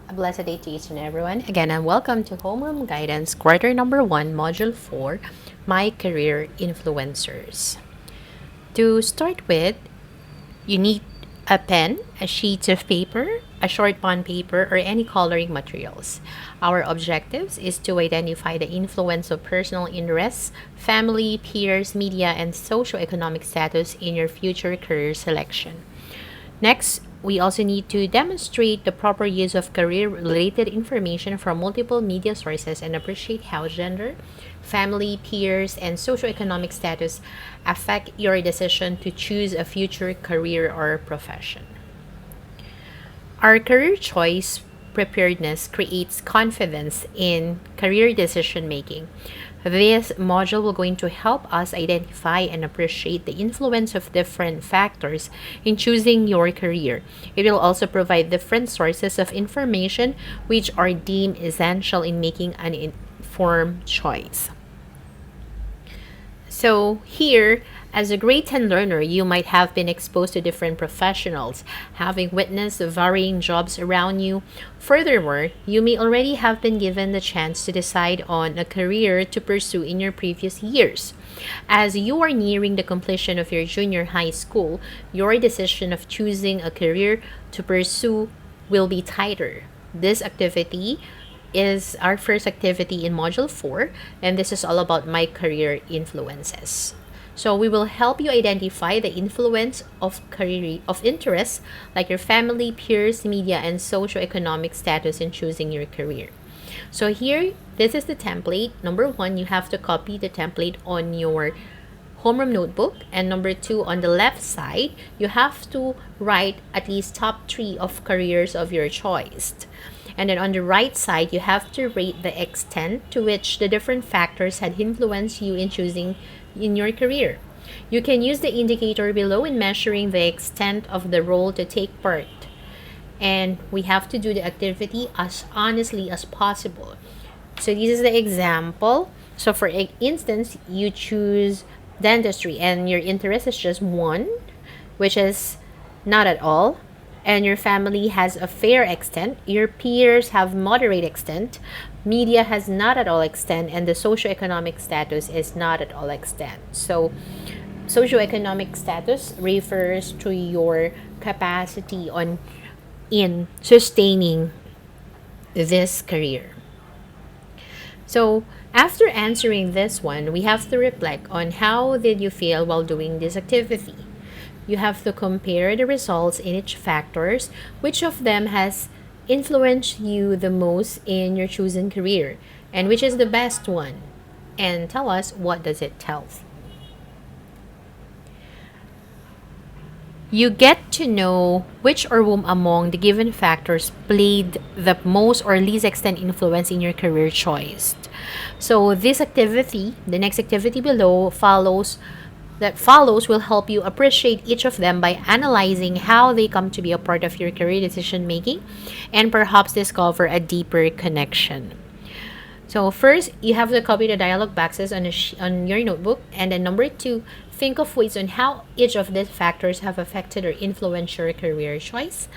A blessed day to each and everyone. Again, and welcome to Homeroom Guidance, quarter number 1, module 4, My Career Influencers. To start with, you need a pen, a sheet of paper, a short bond paper, or any coloring materials. Our objectives is to identify the influence of personal interests, family, peers, media, and socioeconomic status in your future career selection. Next, we also need to demonstrate the proper use of career related information from multiple media sources and appreciate how gender, family, peers, and socioeconomic status affect your decision to choose a future career or profession. Our career choice preparedness creates confidence in career decision making. This module will going to help us identify and appreciate the influence of different factors in choosing your career. It will also provide different sources of information which are deemed essential in making an informed choice. So here, as a grade 10 learner, you might have been exposed to different professionals, having witnessed varying jobs around you. Furthermore, you may already have been given the chance to decide on a career to pursue in your previous years. As you are nearing the completion of your junior high school, your decision of choosing a career to pursue will be tighter. This activity is our first activity in Module 4, and this is all about my career influences. So we will help you identify the influence of career of interests like your family, peers, media, and socioeconomic status in choosing your career. So here, this is the template. Number 1, you have to copy the template on your homeroom notebook, and number 2, on the left side, you have to write at least top 3 of careers of your choice. And then on the right side, you have to rate the extent to which the different factors had influenced you in choosing in your career. You can use the indicator below in measuring the extent of the role to take part. And we have to do the activity as honestly as possible. So this is the example. So for instance, you choose dentistry and your interest is just 1, which is not at all, and your family has a fair extent, your peers have moderate extent, media has not at all extent, and the socioeconomic status is not at all extent. So socioeconomic status refers to your capacity in sustaining this career. So after answering this one, we have to reflect on how did you feel while doing this activity. You have to compare the results in each factors, which of them has influenced you the most in your chosen career, and which is the best one, and tell us what does it tell. You get to know which or whom among the given factors played the most or least extent influence in your career choice. So this activity, the next activity below will help you appreciate each of them by analyzing how they come to be a part of your career decision making and perhaps discover a deeper connection. So first, you have to copy the dialog boxes on your notebook, and then number 2, think of ways on how each of these factors have affected or influenced your career choice.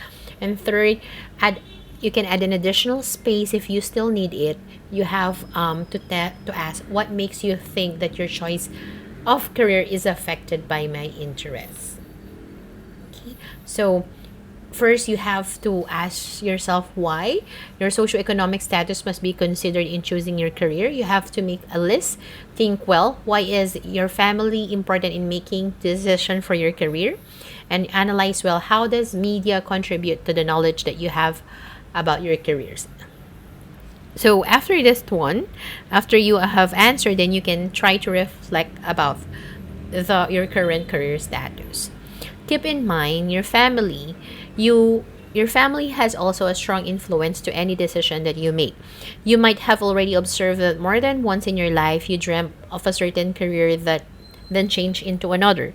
And third, you can add an additional space if you still need it. You have to ask what makes you think that your choice of career is affected by my interests. Okay, so first you have to ask yourself why your socioeconomic status must be considered in choosing your career. You have to make a list. Think, well, why is your family important in making decision for your career? And analyze, well, how does media contribute to the knowledge that you have about your careers? So after this one, after you have answered, then you can try to reflect about your current career status. Keep in mind your family has also a strong influence to any decision that you make. You might have already observed that more than once in your life you dreamt of a certain career that then change into another.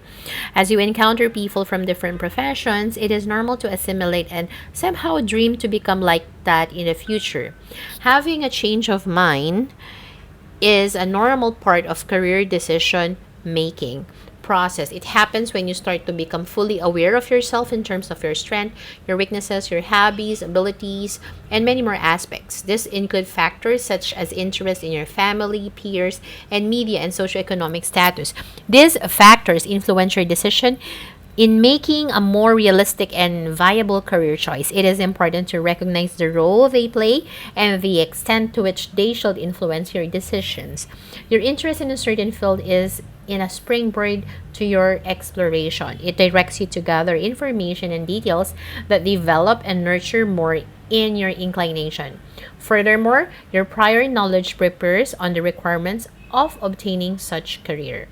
As you encounter people from different professions, it is normal to assimilate and somehow dream to become like that in the future. Having a change of mind is a normal part of career decision making. process. It happens when you start to become fully aware of yourself in terms of your strength, your weaknesses, your hobbies, abilities, and many more aspects. This include factors such as interest in your family, peers, and media and socioeconomic status. These factors influence your decision in making a more realistic and viable career choice. It is important to recognize the role they play and the extent to which they should influence your decisions. Your interest in a certain field is in a springboard to your exploration. It directs you to gather information and details that develop and nurture more in your inclination. Furthermore, your prior knowledge prepares on the requirements of obtaining such career.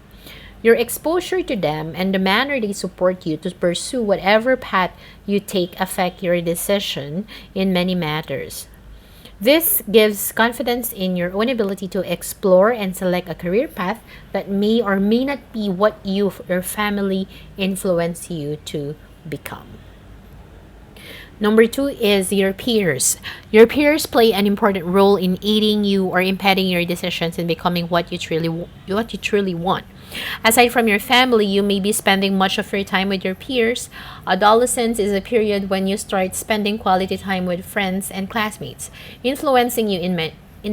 Your exposure to them and the manner they support you to pursue whatever path you take affect your decision in many matters. This gives confidence in your own ability to explore and select a career path that may or may not be what you or your family influence you to become. Number two is your peers. Your peers play an important role in aiding you or impeding your decisions in becoming what you truly want. Aside from your family, you may be spending much of your time with your peers. Adolescence is a period when you start spending quality time with friends and classmates, influencing you in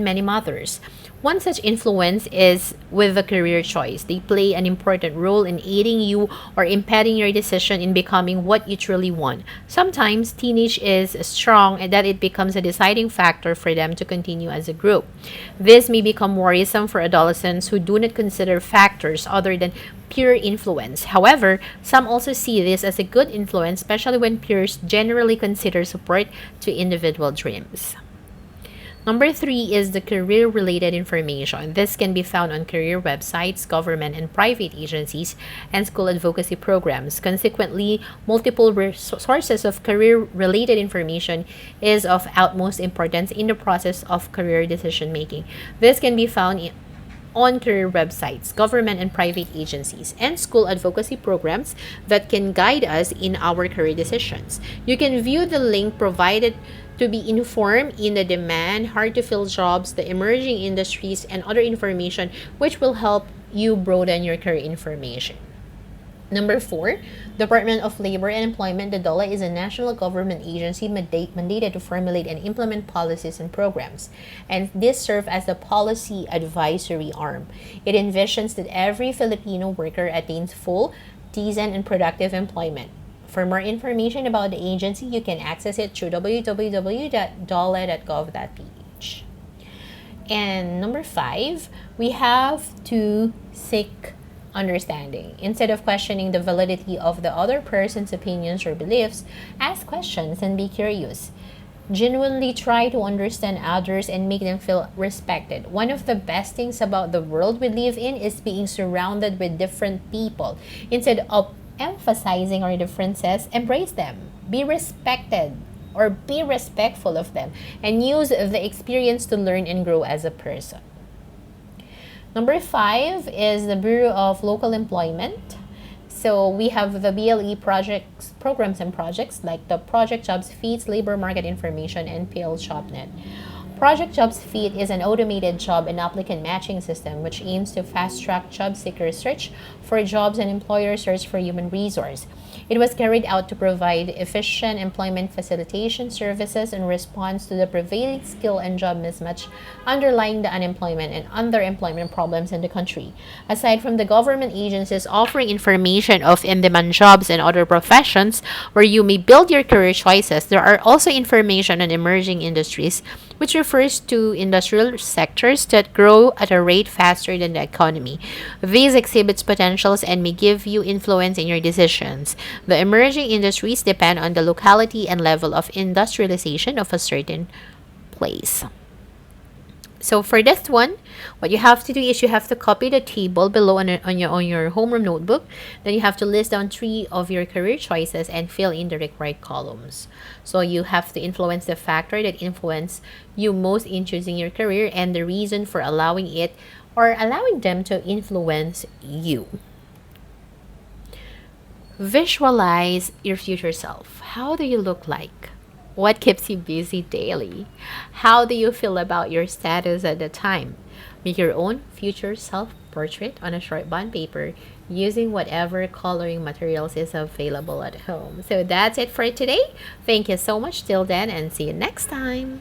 many matters. One such influence is with the career choice. They play an important role in aiding you or impeding your decision in becoming what you truly want. Sometimes teenage is strong and that it becomes a deciding factor for them to continue as a group. This may become worrisome for adolescents who do not consider factors other than peer influence. However, some also see this as a good influence, especially when peers generally consider support to individual dreams. Number three is the career related information. This can be found on career websites, government and private agencies, and school advocacy programs. Consequently, multiple sources of career related information is of utmost importance in the process of career decision making. This can be found on career websites, government and private agencies, and school advocacy programs that can guide us in our career decisions. You can view the link provided to be informed in the demand, hard to fill jobs, the emerging industries, and other information which will help you broaden your career information. Number four, Department of Labor and Employment. The DOLA is a national government agency mandated to formulate and implement policies and programs, and this serves as the policy advisory arm. It envisions that every Filipino worker attains full, decent, and productive employment. For more information about the agency, you can access it through www.dola.gov.ph. And number five, we have to seek understanding. Instead of questioning the validity of the other person's opinions or beliefs, ask questions and be curious. Genuinely try to understand others and make them feel respected. One of the best things about the world we live in is being surrounded with different people. Instead of emphasizing our differences, embrace them. Be respected or be respectful of them and use the experience to learn and grow as a person. Number five is the Bureau of Local Employment. So we have the BLE projects, programs and projects like the Project Jobs Feeds, Labor Market Information, and PL JobNet. Project Jobs Feed is an automated job and applicant matching system which aims to fast-track job seeker search for jobs and employer search for human resource. It was carried out to provide efficient employment facilitation services in response to the prevailing skill and job mismatch underlying the unemployment and underemployment problems in the country. Aside from the government agencies offering information of in-demand jobs and other professions where you may build your career choices, there are also information on emerging industries, which refers to industrial sectors that grow at a rate faster than the economy. These exhibits potentials and may give you influence in your decisions. The emerging industries depend on the locality and level of industrialization of a certain place. So for this one, what you have to do is you have to copy the table below on your homeroom notebook. Then you have to list down three of your career choices and fill in the required columns. So you have to influence the factor that influence you most in choosing your career and the reason for allowing it or allowing them to influence you. Visualize your future self. How do you look like? What keeps you busy daily? How do you feel about your status at the time? Make your own future self portrait on a short bond paper using whatever coloring materials is available at home. So that's it for today. Thank you so much till then and see you next time.